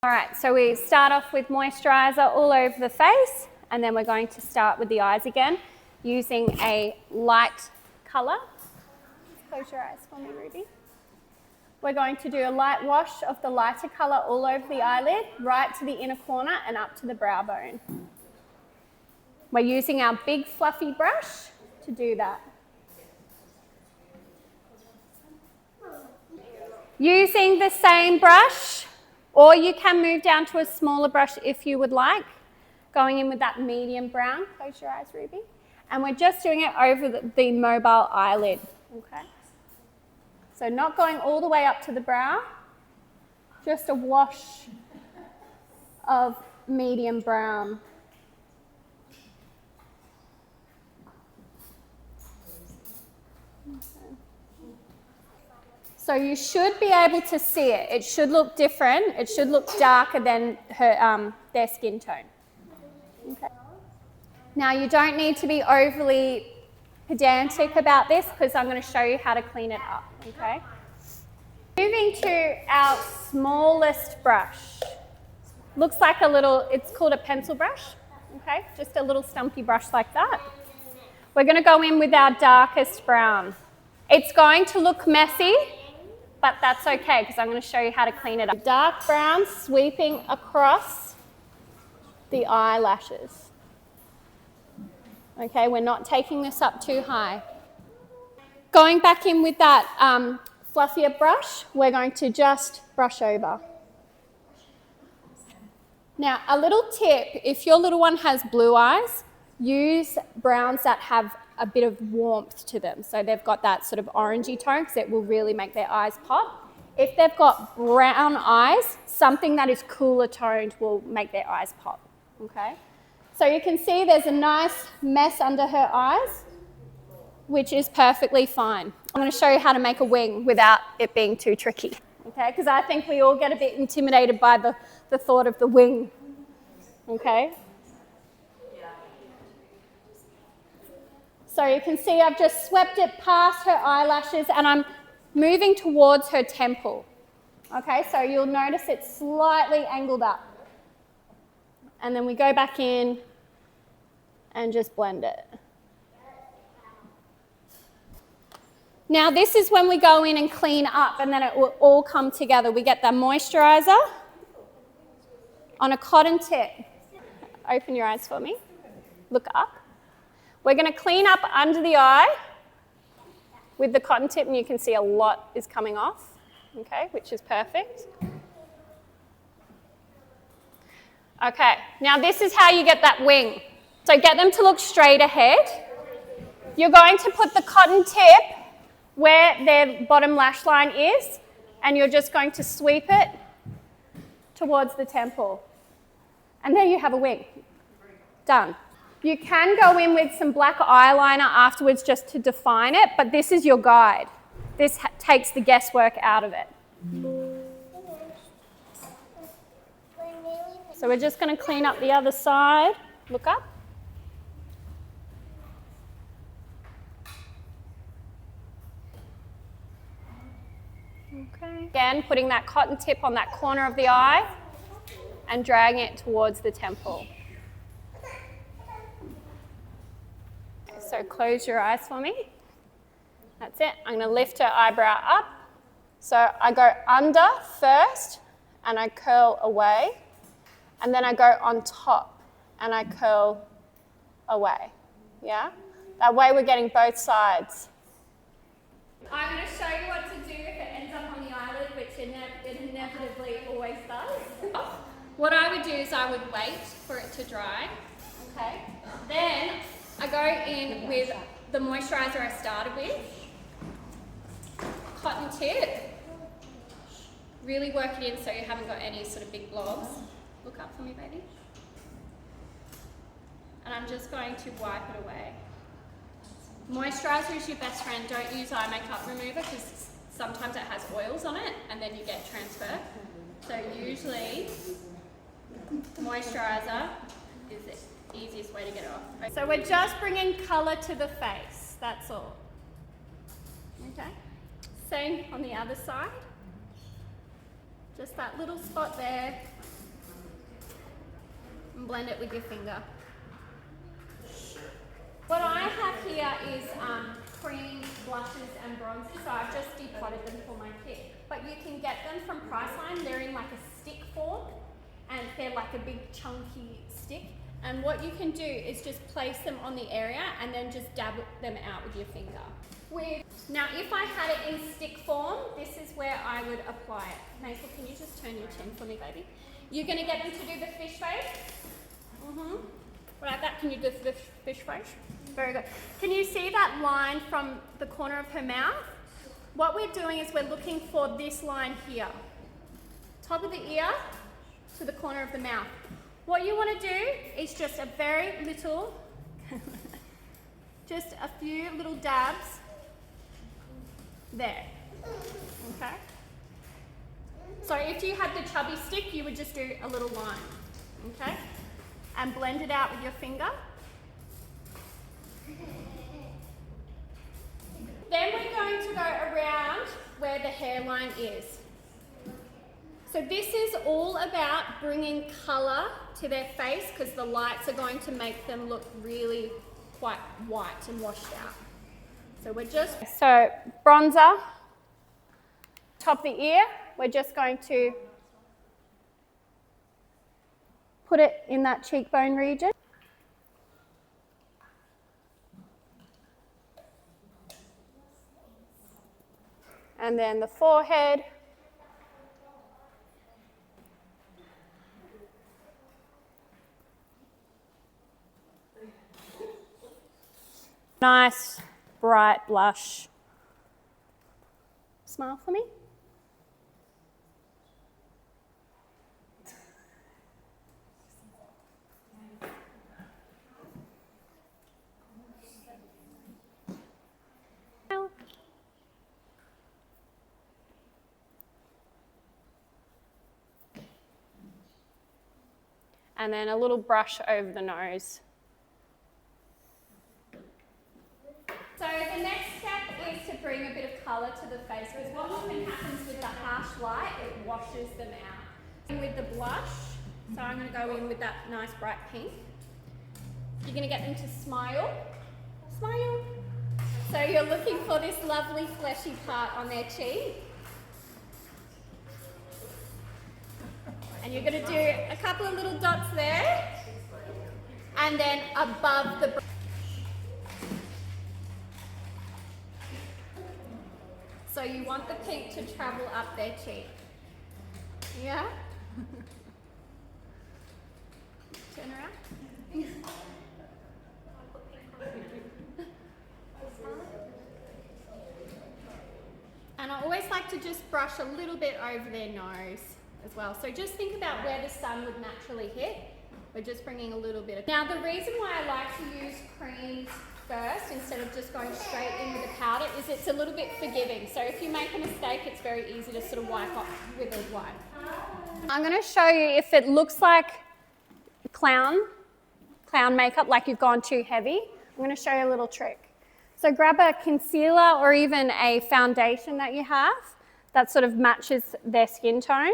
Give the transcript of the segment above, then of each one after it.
All right, so we start off with moisturiser all over the face, and then we're going to start with the eyes again using a light colour. Close your eyes for me, Ruby. We're going to do a light wash of the lighter colour all over the eyelid, right to the inner corner and up to the brow bone. We're using our big fluffy brush to do that. Using the same brush, or you can move down to a smaller brush if you would like, going in with that medium brown. Close your eyes, Ruby. And we're just doing it over the mobile eyelid. Okay. So not going all the way up to the brow, just a wash of medium brown. So you should be able to see it. It should look different. It should look darker than their skin tone. Okay. Now you don't need to be overly pedantic about this because I'm going to show you how to clean it up. Okay. Moving to our smallest brush. Looks like a little, it's called a pencil brush. Okay, just a little stumpy brush like that. We're going to go in with our darkest brown. It's going to look messy, but that's okay because I'm going to show you how to clean it up. Dark brown sweeping across the eyelashes. Okay, we're not taking this up too high. Going back in with that fluffier brush, we're going to just brush over. Now, a little tip, if your little one has blue eyes, use browns that have a bit of warmth to them. So they've got that sort of orangey tone because it will really make their eyes pop. If they've got brown eyes, something that is cooler toned will make their eyes pop, okay? So you can see there's a nice mess under her eyes, which is perfectly fine. I'm going to show you how to make a wing without it being too tricky, okay? Because I think we all get a bit intimidated by the thought of the wing, okay? So you can see I've just swept it past her eyelashes and I'm moving towards her temple. Okay, so you'll notice it's slightly angled up. And then we go back in and just blend it. Now this is when we go in and clean up and then it will all come together. We get the moisturiser on a cotton tip. Open your eyes for me. Look up. We're going to clean up under the eye with the cotton tip, and you can see a lot is coming off, okay, which is perfect. Okay, now this is how you get that wing. So get them to look straight ahead. You're going to put the cotton tip where their bottom lash line is, and you're just going to sweep it towards the temple. And there you have a wing. Done. You can go in with some black eyeliner afterwards just to define it, but this is your guide. This takes the guesswork out of it. So we're just going to clean up the other side. Look up. Okay. Again, putting that cotton tip on that corner of the eye and dragging it towards the temple. So close your eyes for me. That's it. I'm going to lift her eyebrow up. So I go under first and I curl away. And then I go on top and I curl away. Yeah? That way we're getting both sides. I'm going to show you what to do if it ends up on the eyelid, which it inevitably always does. What I would do is I would wait for it to dry. Okay? Then I go in with the moisturiser I started with, cotton tip, really work it in so you haven't got any sort of big blobs. Look up for me, baby. And I'm just going to wipe it away. Moisturiser is your best friend. Don't use eye makeup remover because sometimes it has oils on it and then you get transfer. So usually moisturiser is the easiest way to get it off. So we're just bringing colour to the face, that's all. Okay, same on the other side. Just that little spot there and blend it with your finger. What I have here is cream blushes and bronzers, so I've just depotted them for my kit. But you can get them from Priceline. They're in like a stick form, and they're like a big chunky stick. And what you can do is just place them on the area and then just dab them out with your finger. Now, if I had it in stick form, this is where I would apply it. Maple, can you just turn your chin for me, baby? You're going to get them to do the fish face. Like that. Can you do the fish face? Very good. Can you see that line from the corner of her mouth? What we're doing is we're looking for this line here. Top of the ear to the corner of the mouth. What you want to do is just a very little, just a few little dabs there. Okay? So if you had the chubby stick, you would just do a little line. Okay? And blend it out with your finger. Then we're going to go around where the hairline is. So this is all about bringing colour to their face because the lights are going to make them look really quite white and washed out. So bronzer, top of the ear, we're just going to put it in that cheekbone region. And then the forehead. Nice, bright blush. Smile for me. And then a little brush over the nose. So the next step is to bring a bit of colour to the face, because what often happens with the harsh light, it washes them out. And with the blush, so I'm going to go in with that nice bright pink. You're going to get them to smile. Smile. So you're looking for this lovely fleshy part on their cheek. And you're going to do a couple of little dots there. And then above the brush. So you want the pink to travel up their cheek. Yeah? Turn around. And I always like to just brush a little bit over their nose as well. So just think about where the sun would naturally hit. We're just bringing a little bit of... Now the reason why I like to use creams first instead of just going straight in with the powder is it's a little bit forgiving. So if you make a mistake, it's very easy to sort of wipe off with a wipe. I'm going to show you if it looks like clown makeup, like you've gone too heavy. I'm going to show you a little trick. So grab a concealer or even a foundation that you have that sort of matches their skin tone,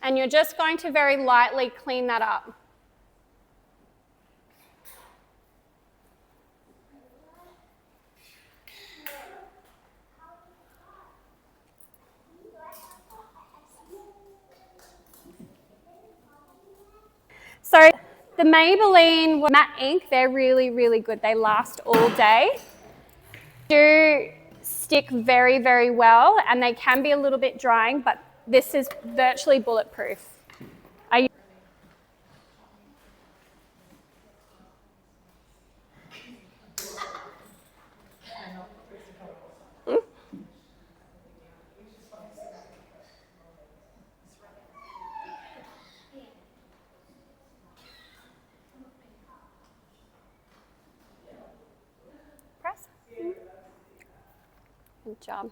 and you're just going to very lightly clean that up. So the Maybelline matte ink, they're really, really good. They last all day. Do stick very, very well, and they can be a little bit drying, but this is virtually bulletproof. Press. Good job.